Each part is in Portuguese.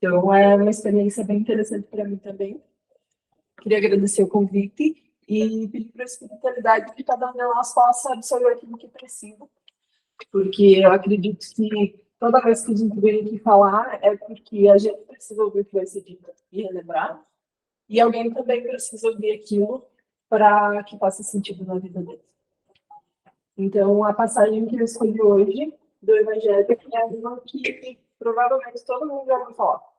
Então, é uma experiência bem interessante para mim também. Queria agradecer o convite e pedir para a espiritualidade que cada um de nós possa absorver aquilo que precisa, porque eu acredito que toda vez que a gente vem aqui falar é porque a gente precisa ouvir o que vai ser dito e relembrar, e alguém também precisa ouvir aquilo para que faça sentido na vida dele. Então, a passagem que eu escolhi hoje do Evangelho é uma que provavelmente todo mundo já ouviu falar.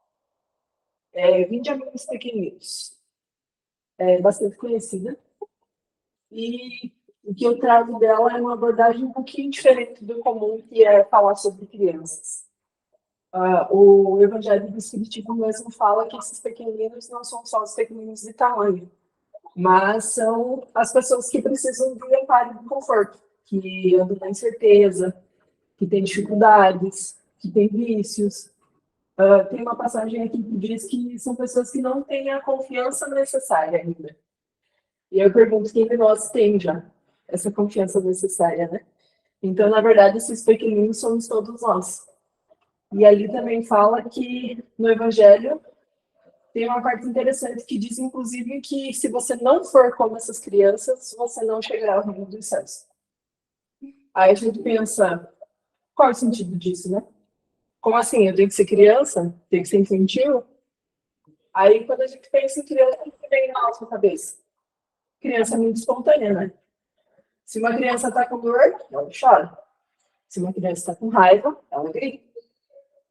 Vinde a mim os pequeninos. É bastante conhecida. E o que eu trago dela é uma abordagem um pouquinho diferente do comum, que é falar sobre crianças. O Evangelho do Espiritismo mesmo fala que esses pequeninos não são só os pequeninos de tamanho, mas são as pessoas que precisam de amparo e de conforto, que andam na incerteza, que têm dificuldades, que têm vícios. Tem uma passagem aqui que diz que são pessoas que não têm a confiança necessária ainda. E eu pergunto, quem de nós tem já essa confiança necessária, né? Então, na verdade, esses pequeninos somos todos nós. E ali também fala que no Evangelho tem uma parte interessante que diz, inclusive, que se você não for como essas crianças, você não chegará ao reino dos céus. Aí a gente pensa, qual é o sentido disso, né? Como assim? Eu tenho que ser criança? Tenho que ser infantil? Aí, quando a gente pensa em criança, o que vem na nossa cabeça? Criança é muito espontânea, né? Se uma criança está com dor, ela chora. Se uma criança está com raiva, ela grita.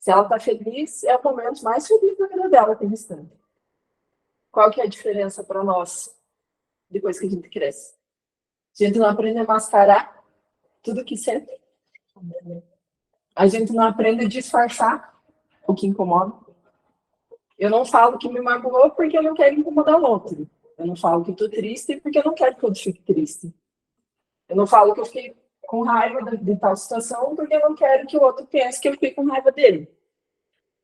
Se ela está feliz, é o momento mais feliz da vida dela, tem instante. Qual que é a diferença para nós, depois que a gente cresce? A gente não aprende a mascarar tudo que sente. A gente não aprende a disfarçar o que incomoda. Eu não falo que me magoou porque eu não quero incomodar o outro. Eu não falo que estou triste porque eu não quero que o outro fique triste. Eu não falo que eu fiquei com raiva de tal situação porque eu não quero que o outro pense que eu fiquei com raiva dele.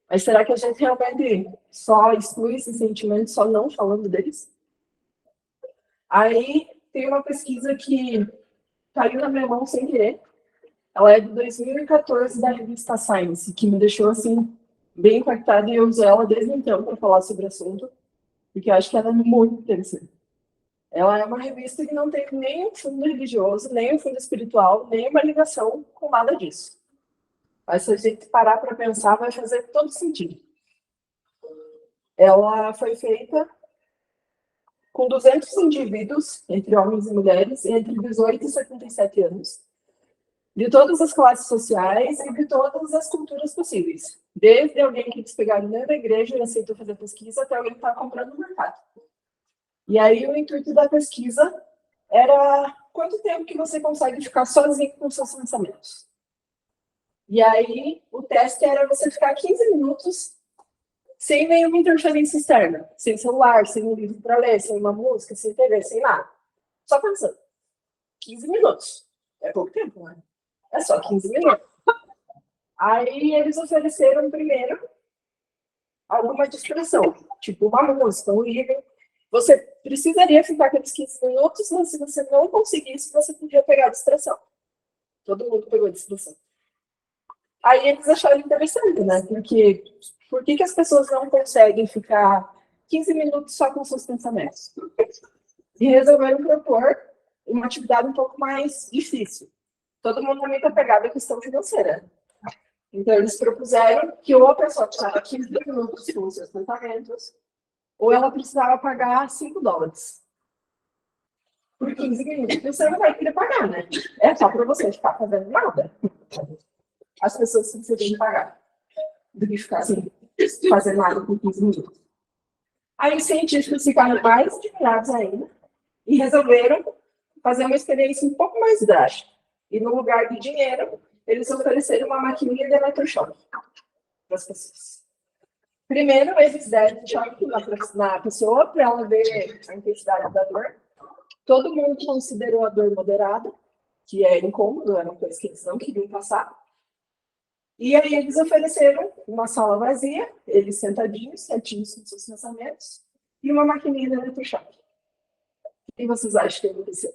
Mas será que a gente realmente só exclui esses sentimentos só não falando deles? Aí tem uma pesquisa que caiu na minha mão sem querer. Ela é de 2014 da revista Science, que me deixou assim bem impactada e eu uso ela desde então para falar sobre o assunto, porque eu acho que ela é muito interessante. Ela é uma revista que não tem nem um fundo religioso, nem um fundo espiritual, nem uma ligação com nada disso. Mas se a gente parar para pensar, vai fazer todo sentido. Ela foi feita com 200 indivíduos, entre homens e mulheres, entre 18 e 77 anos, de todas as classes sociais e de todas as culturas possíveis. Desde alguém que eles pegaram dentro da igreja e aceitou fazer pesquisa, até alguém que está comprando no mercado. E aí o intuito da pesquisa era quanto tempo que você consegue ficar sozinho com seus pensamentos. E aí o teste era você ficar 15 minutos sem nenhuma interferência externa, sem celular, sem um livro para ler, sem uma música, sem TV, sem nada. Só pensando. 15 minutos. É pouco tempo, né? É só 15 minutos. Aí eles ofereceram primeiro alguma distração, tipo uma música, um livro. Você precisaria ficar aqueles 15 minutos, mas se você não conseguisse, você podia pegar a distração. Todo mundo pegou a distração. Aí eles acharam interessante, né? Porque por que as pessoas não conseguem ficar 15 minutos só com seus pensamentos? E resolveram propor uma atividade um pouco mais difícil. Todo mundo é muito apegado à questão financeira. Então, eles propuseram que ou a pessoa precisava 15 minutos com os seus pensamentos, ou ela precisava pagar $5 por 15 minutos. Você não vai querer pagar, né? É só para você ficar fazendo nada. As pessoas precisam pagar do que ficar assim, fazendo nada por 15 minutos. Aí os cientistas ficaram mais admirados ainda e resolveram fazer uma experiência um pouco mais drástica. E no lugar de dinheiro, eles ofereceram uma maquininha de eletrochoque para as pessoas. Primeiro, eles deram choque na pessoa para ela ver a intensidade da dor. Todo mundo considerou a dor moderada, que é incômodo, era uma coisa que eles não queriam passar. E aí eles ofereceram uma sala vazia, eles sentadinhos, quietinhos com seus pensamentos, e uma maquininha de eletrochoque. O que vocês acham que aconteceu?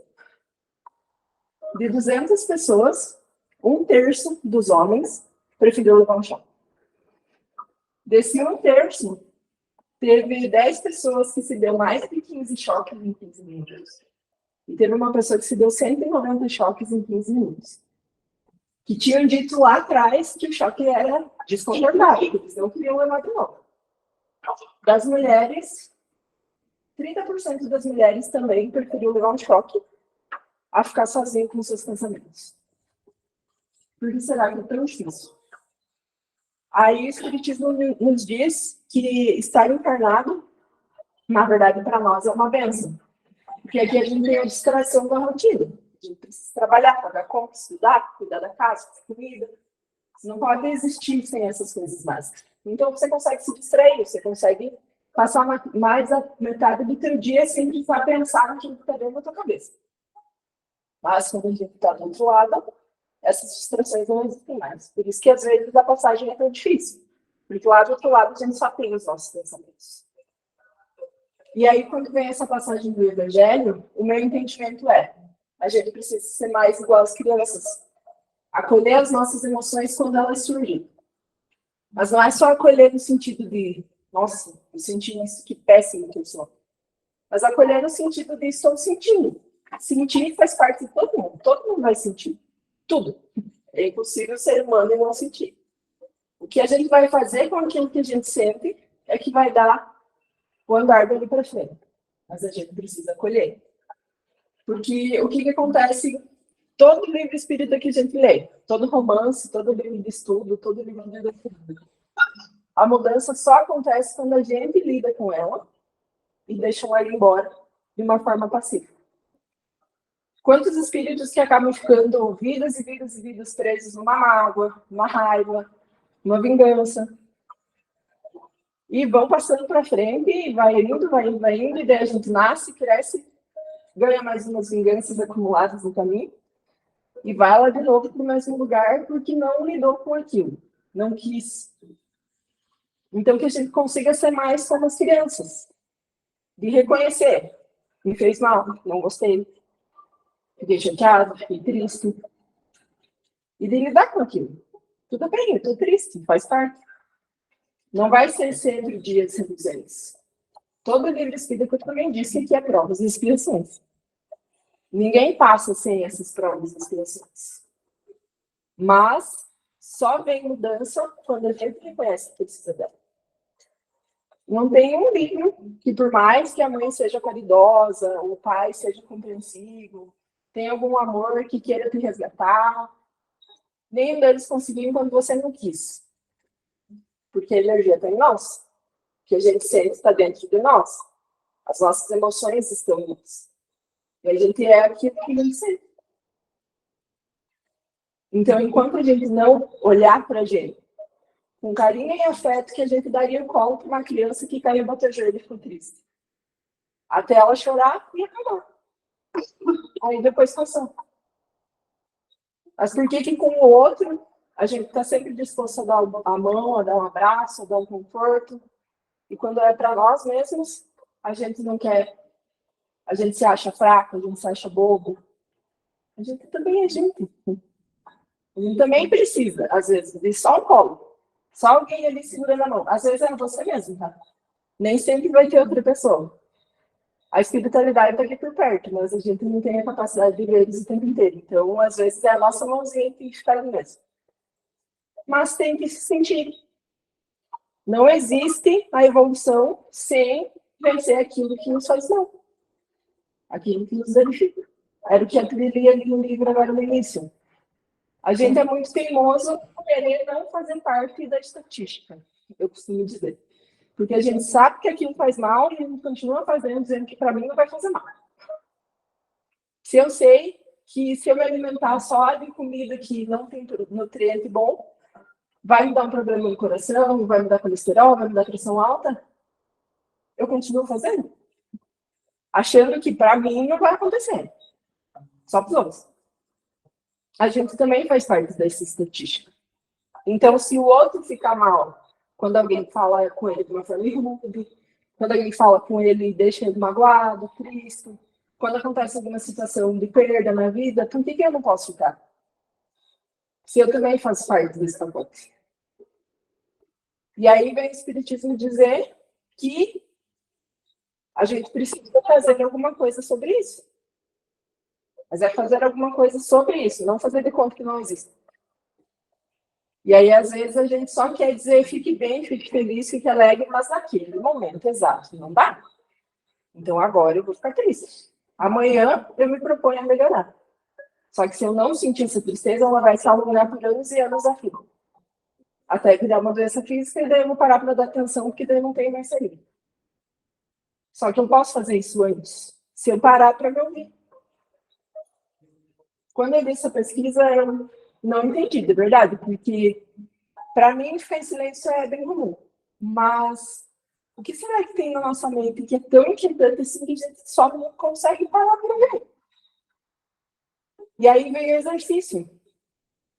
De 200 pessoas, 1/3 dos homens preferiu levar um choque. Desse 1/3, teve 10 pessoas que se deu mais de 15 choques em 15 minutos. E teve uma pessoa que se deu 190 choques em 15 minutos. Que tinham dito lá atrás que o choque era desconfortável, que eles não queriam levar de novo. Das mulheres, 30% das mulheres também preferiu levar um choque a ficar sozinha com seus pensamentos. Por que será que é tão difícil? Aí o Espiritismo nos diz que estar encarnado, na verdade, para nós é uma bênção. Porque aqui a gente tem a distração da rotina. A gente precisa trabalhar, pagar conta, estudar, cuidar da casa, da comida. Você não pode existir sem essas coisas básicas. Então você consegue se distrair, você consegue passar mais a metade do teu dia sem precisar pensar naquilo que está dentro da tua cabeça. Mas quando a gente está do outro lado, essas distrações não existem mais. Por isso que às vezes a passagem é tão difícil. Porque lá do outro lado a gente só tem os nossos pensamentos. E aí, quando vem essa passagem do Evangelho, o meu entendimento é: a gente precisa ser mais igual às crianças. Acolher as nossas emoções quando elas surgem. Mas não é só acolher no sentido de, nossa, eu senti isso, que péssimo que eu sou. Mas acolher no sentido de, estou sentindo. Sentir faz parte de todo mundo vai sentir. Tudo. É impossível ser humano e não sentir. O que a gente vai fazer com aquilo que a gente sente é que vai dar o andar dele para frente. Mas a gente precisa acolher. Porque o que acontece, todo livro espírita que a gente lê, todo romance, todo livro de estudo, todo livro de doutrina, a mudança só acontece quando a gente lida com ela e deixa ela ir embora de uma forma pacífica. Quantos espíritos que acabam ficando vidas e vidas e vidas presos numa mágoa, numa raiva, numa vingança, e vão passando para frente, e vai indo, e daí a gente nasce, cresce, ganha mais umas vinganças acumuladas no caminho, e vai lá de novo para o mesmo lugar, porque não lidou com aquilo, não quis. Então, que a gente consiga ser mais como as crianças, de reconhecer, me fez mal, não gostei, fiquei chateado, fiquei triste, e de lidar com aquilo. Tudo bem, eu estou triste, faz parte. Não vai ser sempre dias reluzentes. Todo livro espírita também disse que é provas e expiações. Ninguém passa sem essas provas e expiações. Mas só vem mudança quando a gente reconhece que precisa dela. Não tem um livro que, por mais que a mãe seja caridosa, o pai seja compreensivo, tenha algum amor que queira te resgatar, nenhum deles conseguiu quando você não quis. Porque a energia está em nós. O que a gente sente está dentro de nós. As nossas emoções estão em nós. E a gente é aquilo que a gente sente. Então, enquanto a gente não olhar para a gente com carinho e afeto, que a gente daria o colo para uma criança que caiu, bateu o joelho e ficou triste. Até ela chorar e acabar. Aí depois passou. Mas por que com o outro a gente está sempre disposto a dar a mão, a dar um abraço, a dar um conforto? E quando é para nós mesmos, a gente não quer. A gente se acha fraco, a gente se acha bobo. A gente também é gente. A gente também precisa, às vezes, de só um colo. Só alguém ali segurando a mão. Às vezes é você mesmo, tá? Nem sempre vai ter outra pessoa. A espiritualidade está aqui por perto, mas a gente não tem a capacidade de ver eles o tempo inteiro. Então, às vezes, é a nossa mãozinha que fica ali mesmo. Mas tem que se sentir. Não existe a evolução sem vencer aquilo que nos faz mal. Aquilo que nos danifica. Era o que a Trilha lia ali no livro agora no início. A gente é muito teimoso por querer não fazer parte da estatística, eu costumo dizer. Porque a gente sabe que aquilo faz mal e a gente continua fazendo, dizendo que para mim não vai fazer mal. Se eu sei que se eu me alimentar só de comida que não tem nutriente bom, vai me dar um problema no coração, vai me dar colesterol, vai me dar pressão alta, eu continuo fazendo. Achando que para mim não vai acontecer. Só para os outros. A gente também faz parte dessa estatística. Então, se o outro ficar mal, quando alguém fala com ele de uma forma rude, quando alguém fala com ele e deixa ele magoado, triste, quando acontece alguma situação de perda na vida, por que eu não posso ficar? Se eu também faço parte desse pacote. E aí vem o Espiritismo dizer que a gente precisa fazer alguma coisa sobre isso. Mas é fazer alguma coisa sobre isso, não fazer de conta que não existe. E aí, às vezes, a gente só quer dizer fique bem, fique feliz, fique alegre, mas naquele momento exato, não dá. Então, agora eu vou ficar triste. Amanhã eu me proponho a melhorar. Só que se eu não sentir essa tristeza, ela vai se alongar por anos e anos a fio. Até virar uma doença física e daí eu vou parar para dar atenção, porque daí não tem mais saída. Só que eu posso fazer isso antes, se eu parar para me ouvir. Quando eu li essa pesquisa, eu não entendi, de verdade, porque para mim ficar em silêncio é bem comum. Mas o que será que tem na nossa mente que é tão inquietante assim que a gente só não consegue parar para ver? E aí vem o exercício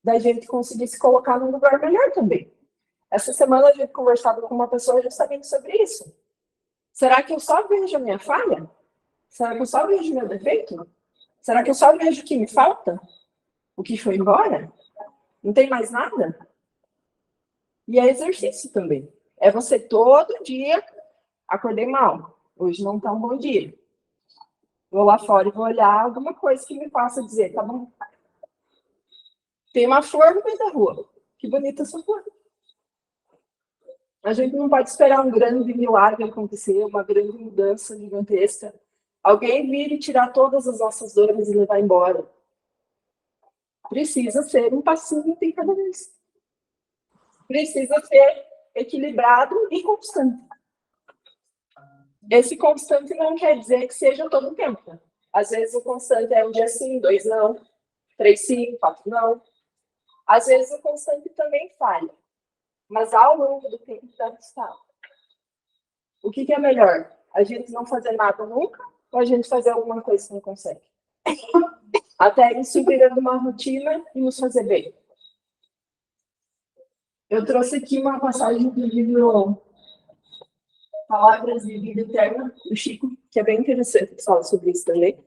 da gente conseguir se colocar num lugar melhor também. Essa semana a gente conversava com uma pessoa justamente sobre isso. Será que eu só vejo a minha falha? Será que eu só vejo meu defeito? Será que eu só vejo o que me falta? O que foi embora? Não tem mais nada? E é exercício também. É você todo dia, acordei mal, hoje não está um bom dia. Vou lá fora e vou olhar alguma coisa que me faça dizer, tá bom? Tem uma flor no meio da rua. Que bonita essa flor. A gente não pode esperar um grande milagre acontecer, uma grande mudança gigantesca. Alguém vir e tirar todas as nossas dores e levar embora. Precisa ser um passinho de cada vez. Precisa ser equilibrado e constante. Esse constante não quer dizer que seja todo o tempo. Às vezes o constante é um dia sim, 2 não, 3 sim, 4 não. Às vezes o constante também falha. Mas ao longo do tempo deve estar. O que é melhor? A gente não fazer nada nunca ou a gente fazer alguma coisa que não consegue? Até isso virando uma rotina e nos fazer bem. Eu trouxe aqui uma passagem do livro Palavras de Vida Eterna, do Chico, que é bem interessante falar sobre isso também.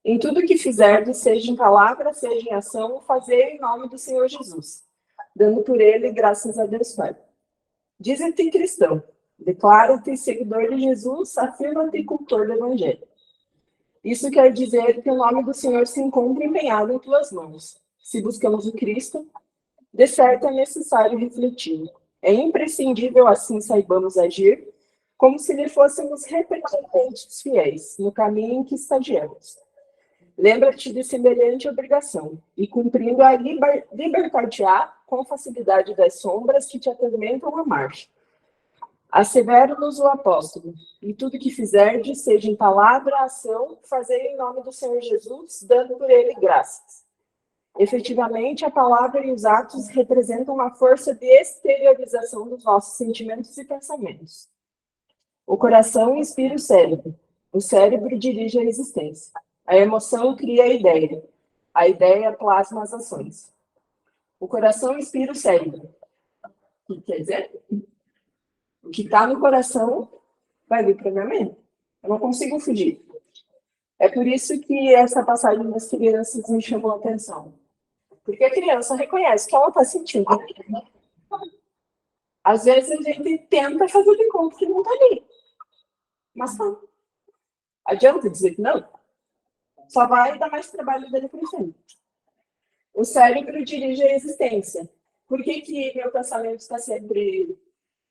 Em tudo que fizerdes, seja em palavra, seja em ação, fazei em nome do Senhor Jesus, dando por ele graças a Deus Pai. Dize-te cristão, declara-te seguidor de Jesus, afirma-te cultor do Evangelho. Isso quer dizer que o nome do Senhor se encontra empenhado em tuas mãos. Se buscamos o Cristo, de certo é necessário refletir. É imprescindível assim saibamos agir, como se lhe fôssemos representantes fiéis no caminho em que estagiamos. Lembra-te de semelhante obrigação, e cumprindo-a libertar-te-á com facilidade das sombras que te atormentam a marcha. Assevera-nos o apóstolo, e tudo que fizerdes, seja em palavra, ação, fazei em nome do Senhor Jesus, dando por ele graças. Efetivamente, a palavra e os atos representam uma força de exteriorização dos nossos sentimentos e pensamentos. O coração inspira o cérebro dirige a existência. A emoção cria a ideia plasma as ações. O coração inspira o cérebro. O que quer dizer? O que está no coração vai vir para a minha mente. Eu não consigo fugir. É por isso que essa passagem das crianças me chamou a atenção. Porque a criança reconhece que ela está sentindo. Às vezes a gente tenta fazer de conta que não está ali. Mas não. Adianta dizer que não? Só vai dar mais trabalho dele para frente. O cérebro dirige a existência. Por que meu pensamento está sempre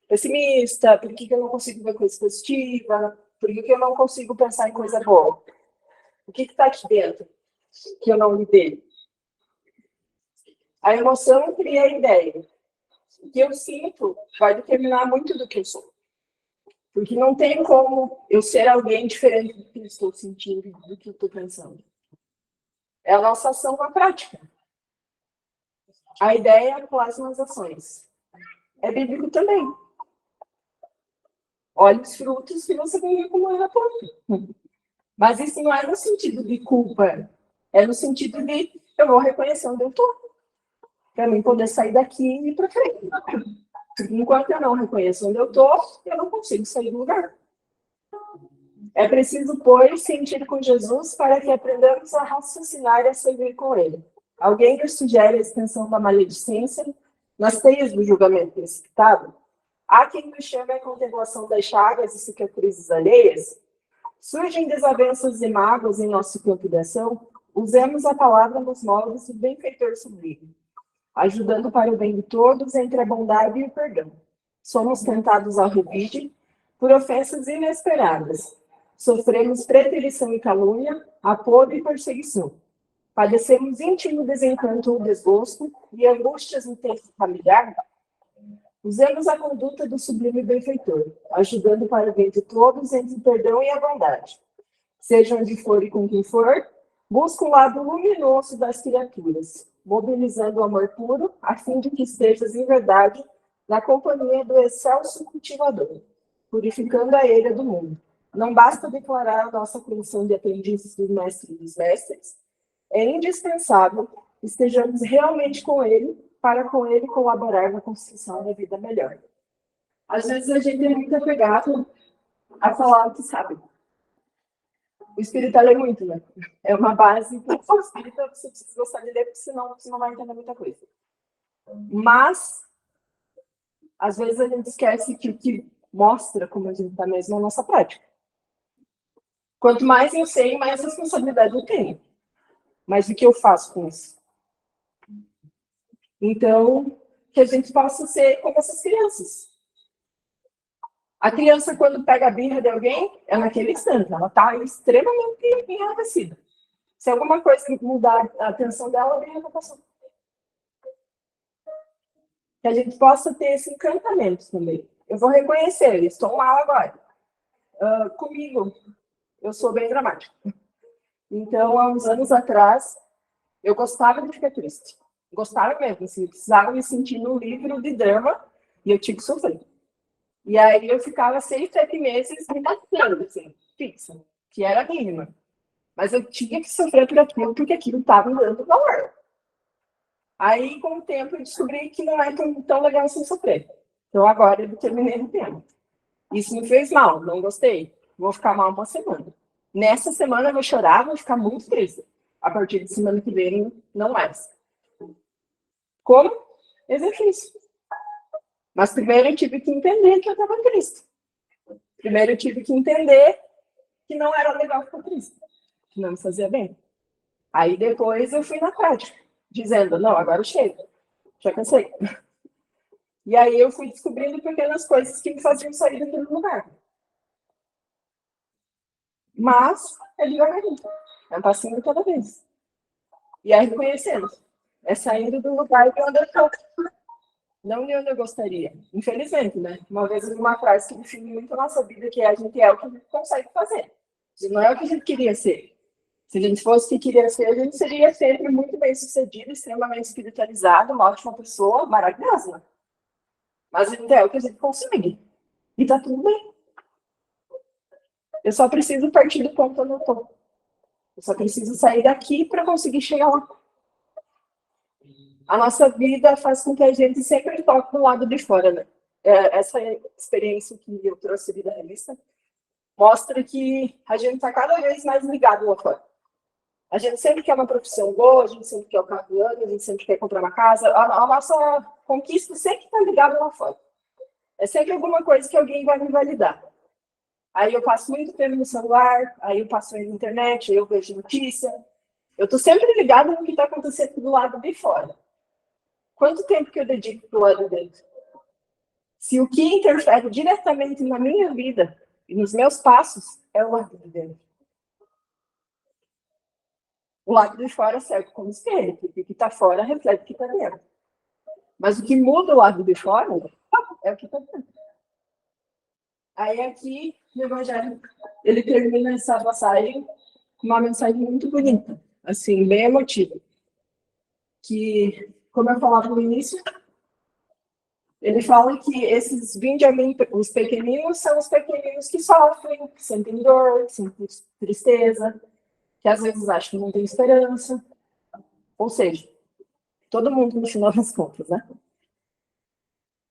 pessimista? Por que eu não consigo ver coisa positiva? Por que eu não consigo pensar em coisa boa? O que está aqui dentro que eu não lidei? A emoção cria a ideia. O que eu sinto vai determinar muito do que eu sou. Porque não tem como eu ser alguém diferente do que eu estou sentindo, do que eu estou pensando. É a nossa ação na prática. A ideia plasma as ações. É bíblico também. Olhe os frutos que você vai ver como é planta. Mas isso não é no sentido de culpa. É no sentido de eu vou reconhecer onde eu estou. Para mim poder sair daqui e ir para frente. Porque enquanto eu não reconheço onde eu estou, eu não consigo sair do lugar. É preciso, pois, sentir com Jesus para que aprendamos a raciocinar e a servir com ele. Alguém que sugere a extensão da maledicência nas teias do julgamento precipitado? Há quem nos chame a contemplação das chagas e cicatrizes alheias? Surgem desavenças e mágoas em nosso campo de ação? Usemos a palavra nos moldes do benfeitor sublime, ajudando para o bem de todos entre a bondade e o perdão. Somos tentados ao revide por ofensas inesperadas. Sofremos preterição e calúnia, apodo e perseguição. Padecemos íntimo desencanto ou desgosto e angústias no tempo familiar. Usemos a conduta do sublime benfeitor, ajudando para o bem de todos entre o perdão e a bondade. Seja onde for e com quem for, busca o lado luminoso das criaturas, mobilizando o amor puro, a fim de que estejas em verdade na companhia do excelso cultivador, purificando a eira do mundo. Não basta declarar a nossa condição de aprendizes do mestre dos mestres, é indispensável que estejamos realmente com ele, para com ele colaborar na construção da vida melhor. Às vezes a gente é muito apegado a falar o que sabe. O espírita é muito, né? É uma base para o espírita, você precisa gostar de ler, porque senão você não vai entender muita coisa. Mas, às vezes a gente esquece que o que mostra como a gente está mesmo é a nossa prática. Quanto mais eu sei, mais responsabilidade eu tenho. Mas o que eu faço com isso? Então, que a gente possa ser como essas crianças. A criança, quando pega a birra de alguém, é naquele instante, ela está extremamente enraivecida. Se alguma coisa mudar a atenção dela, vem a revocação. Que a gente possa ter esse encantamento também. Eu vou reconhecer, estou mal agora. Comigo, eu sou bem dramática. Então, há uns anos atrás, eu gostava de ficar triste. Gostava mesmo, assim, eu precisava me sentir no livro de drama e eu tinha que sofrer. E aí eu ficava 6, 7 meses me matando, assim, fixa, que era a mínima. Mas eu tinha que sofrer por aquilo, porque aquilo estava me dando valor. Aí, com o tempo, eu descobri que não é tão legal assim sofrer. Então, agora eu determinei o tempo. Isso me fez mal, não gostei. Vou ficar mal uma semana. Nessa semana eu vou chorar, vou ficar muito triste. A partir de semana que vem, não mais. Como? Exercício. Mas primeiro eu tive que entender que eu estava triste. Primeiro eu tive que entender que não era legal ficar triste, que não me fazia bem. Aí depois eu fui na prática, dizendo, não, agora chega, já cansei. E aí eu fui descobrindo pequenas coisas que me faziam sair daquele lugar. Mas é devagarinho, é um passinho de cada vez. E é reconhecendo, é saindo do lugar de onde eu estou. Não de onde eu gostaria. Infelizmente, né? Uma vez uma frase que define muito a nossa vida, que é a gente é o que a gente consegue fazer. Não é o que a gente queria ser. Se a gente fosse o que queria ser, a gente seria sempre muito bem sucedido, extremamente espiritualizado, uma ótima pessoa, maravilhosa. Mas a gente é o que a gente consegue. E tá tudo bem. Eu só preciso partir do ponto onde eu tô. Eu só preciso sair daqui para conseguir chegar lá. A nossa vida faz com que a gente sempre toque do lado de fora, né? Essa experiência que eu trouxe da revista mostra que a gente está cada vez mais ligado lá fora. A gente sempre quer uma profissão boa, a gente sempre quer o carro do ano, a gente sempre quer comprar uma casa. A nossa conquista sempre está ligada lá fora. É sempre alguma coisa que alguém vai me validar. Aí eu passo muito tempo no celular, aí eu passo na internet, aí eu vejo notícia. Eu estou sempre ligada no que está acontecendo do lado de fora. Quanto tempo que eu dedico para o lado de dentro? Se o que interfere diretamente na minha vida e nos meus passos é o lado de dentro. O lado de fora serve como espelho, porque o que está fora reflete o que está dentro. Mas o que muda o lado de fora é o que está dentro. Aí aqui, no Evangelho, ele termina essa passagem com uma mensagem muito bonita, assim, bem emotiva. Que, como eu falava no início, ele fala que esses vinde a mim, os pequeninos, são os pequeninos que sofrem, que sentem dor, que sentem tristeza, que às vezes acham que não tem esperança. Ou seja, todo mundo no final das contas, né?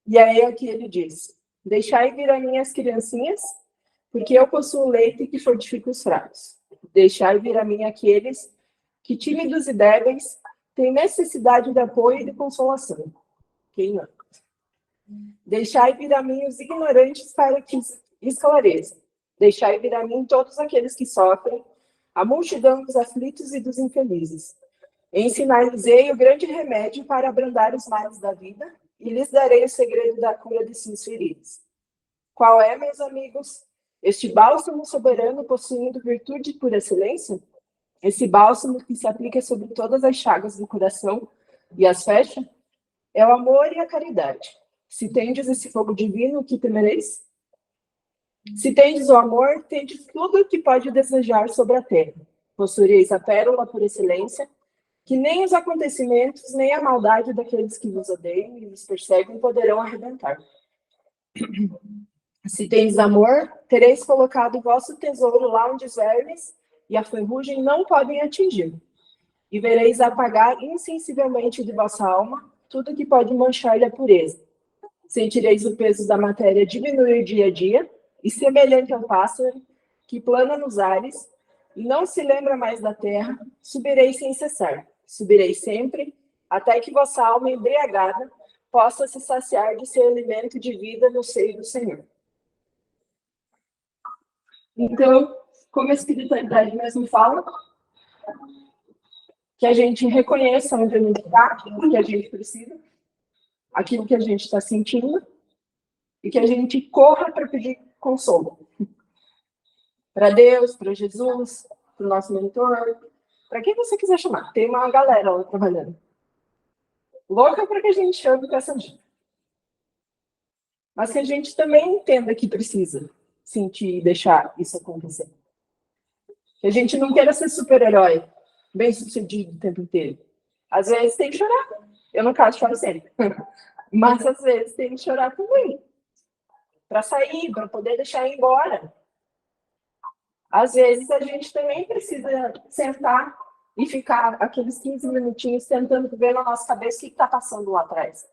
E aí é o que ele diz: deixai vir a mim as criancinhas, porque eu possuo leite que fortifica os fracos. Deixai vir a mim aqueles que, tímidos e débeis, têm necessidade de apoio e de consolação. Quem não? Deixai vir a mim os ignorantes para que esclareçam. Deixai vir a mim todos aqueles que sofrem, a multidão dos aflitos e dos infelizes. Ensinar-lhes-ei o grande remédio para abrandar os males da vida e lhes darei o segredo da cura de suas feridas. Qual é, meus amigos, este bálsamo soberano possuindo virtude por excelência? Esse bálsamo que se aplica sobre todas as chagas do coração e as fecha? É o amor e a caridade. Se tendes esse fogo divino, o que temereis? Se tendes o amor, tendes tudo o que pode desejar sobre a terra. Possuireis a pérola por excelência, que nem os acontecimentos, nem a maldade daqueles que vos odeiam e vos perseguem poderão arrebentar. Se tendes amor, tereis colocado o vosso tesouro lá onde os vermes e a ferrugem não podem atingir. E vereis apagar insensivelmente de vossa alma tudo que pode manchar-lhe a pureza. Sentireis o peso da matéria diminuir dia a dia, e semelhante ao pássaro que plana nos ares e não se lembra mais da terra, subireis sem cessar. Subireis sempre, até que vossa alma embriagada possa se saciar de seu alimento de vida no seio do Senhor. Então, como a espiritualidade mesmo fala, que a gente reconheça onde a gente está, o que a gente precisa, aquilo que a gente está sentindo, e que a gente corra para pedir consolo. Para Deus, para Jesus, para o nosso mentor, para quem você quiser chamar. Tem uma galera lá trabalhando. Louca para que a gente chame com essa dica. Mas que a gente também entenda que precisa sentir e deixar isso acontecer. Que a gente não queira ser super-herói, bem sucedido o tempo inteiro. Às vezes tem que chorar. Eu, no caso, choro sempre. Mas às vezes tem que chorar também. Para sair, para poder deixar ir embora. Às vezes a gente também precisa sentar e ficar aqueles 15 minutinhos tentando ver na nossa cabeça o que está passando lá atrás.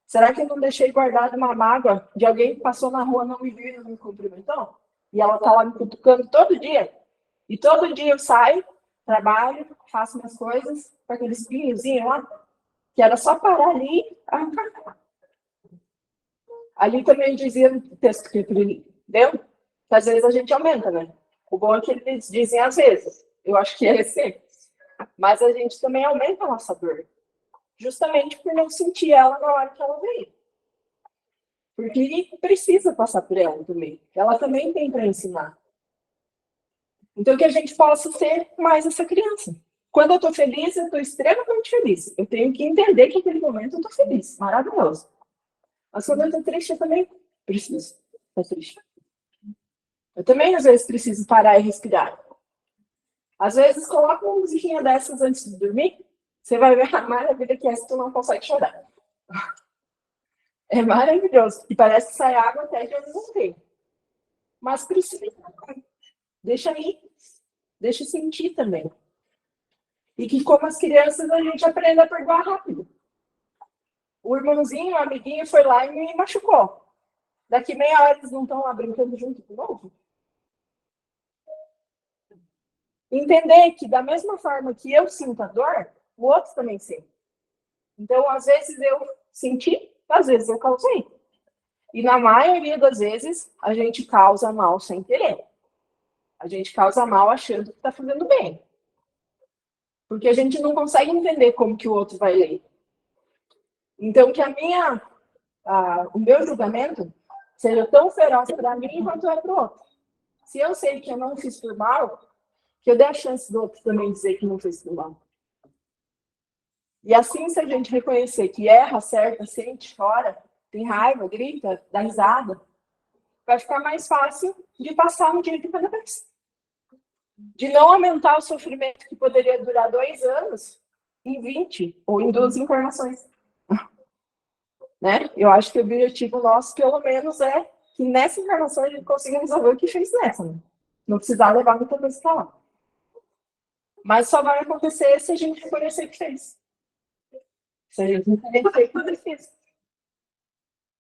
Será que eu não deixei guardada uma mágoa de alguém que passou na rua, não me viu e não me cumprimentou? E ela está lá me cutucando todo dia. E todo dia eu saio, trabalho, faço minhas coisas, com aquele espinhozinho lá, que era só parar ali e arrancar. Ali também dizia no texto que ele deu, que às vezes a gente aumenta, né? O bom é que eles dizem às vezes. Eu acho que é sempre. Mas a gente também aumenta a nossa dor. Justamente por não sentir ela na hora que ela veio. Porque precisa passar por ela também. Ela também tem para ensinar. Então que a gente possa ser mais essa criança. Quando eu estou feliz, eu estou extremamente feliz. Eu tenho que entender que naquele momento eu estou feliz. Maravilhoso. Mas quando eu estou triste, eu também preciso estar triste. Eu também, às vezes, preciso parar e respirar. Às vezes, coloca uma musiquinha dessas antes de dormir, você vai ver a maravilha que é se tu não consegue chorar. É maravilhoso. E parece que sai água até de onde não tem. Mas precisa. Deixa aí. Deixa sentir também. E que, como as crianças, a gente aprenda a perdoar rápido. O irmãozinho, o amiguinho, foi lá e me machucou. Daqui meia hora eles não estão lá brincando junto de novo? Entender que, da mesma forma que eu sinto a dor, o outro também sente. Então, às vezes eu senti, às vezes eu causei. E na maioria das vezes, a gente causa mal sem querer. A gente causa mal achando que está fazendo bem. Porque a gente não consegue entender como que o outro vai ler. Então, que o meu julgamento seja tão feroz para mim quanto é para o outro. Se eu sei que eu não fiz por mal, que eu dê a chance do outro também dizer que não fez por mal. E assim, se a gente reconhecer que erra, acerta, sente, chora, tem raiva, grita, dá risada, vai ficar mais fácil de passar um dia de cada vez. De não aumentar o sofrimento que poderia durar 2 anos em 20 ou em 2 encarnações. Né? Eu acho que o objetivo nosso, pelo menos, é que nessa encarnação a gente consiga resolver o que fez nessa. Né? Não precisar levar muita coisa para lá. Mas só vai acontecer se a gente reconhecer o que fez. Se a gente reconhecer o que fez.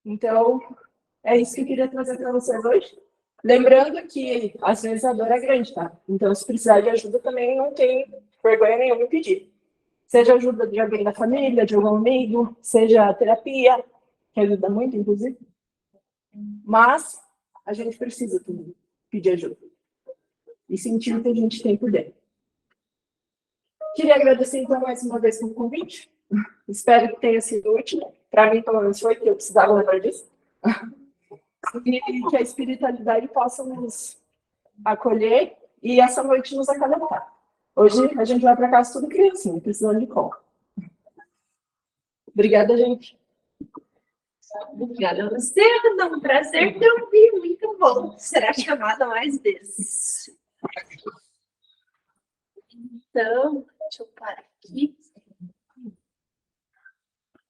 Então, é isso que eu queria trazer para vocês hoje. Lembrando que, às vezes, a dor é grande, tá? Então, se precisar de ajuda, também não tem vergonha nenhuma em pedir. Seja ajuda de alguém da família, de algum amigo, seja terapia, que ajuda muito, inclusive. Mas a gente precisa também pedir ajuda e sentir o que a gente tem por dentro. Queria agradecer, então, mais uma vez pelo convite. Espero que tenha sido útil. Para mim, pelo menos, foi, que eu precisava lembrar disso. E que a espiritualidade possa nos acolher e essa noite nos acalentar. Hoje a gente vai para casa tudo criancinha, precisando de colo. Obrigada, gente. Obrigada a você, é um prazer te ouvir, muito bom. Será chamada mais vezes. Então, deixa eu parar aqui.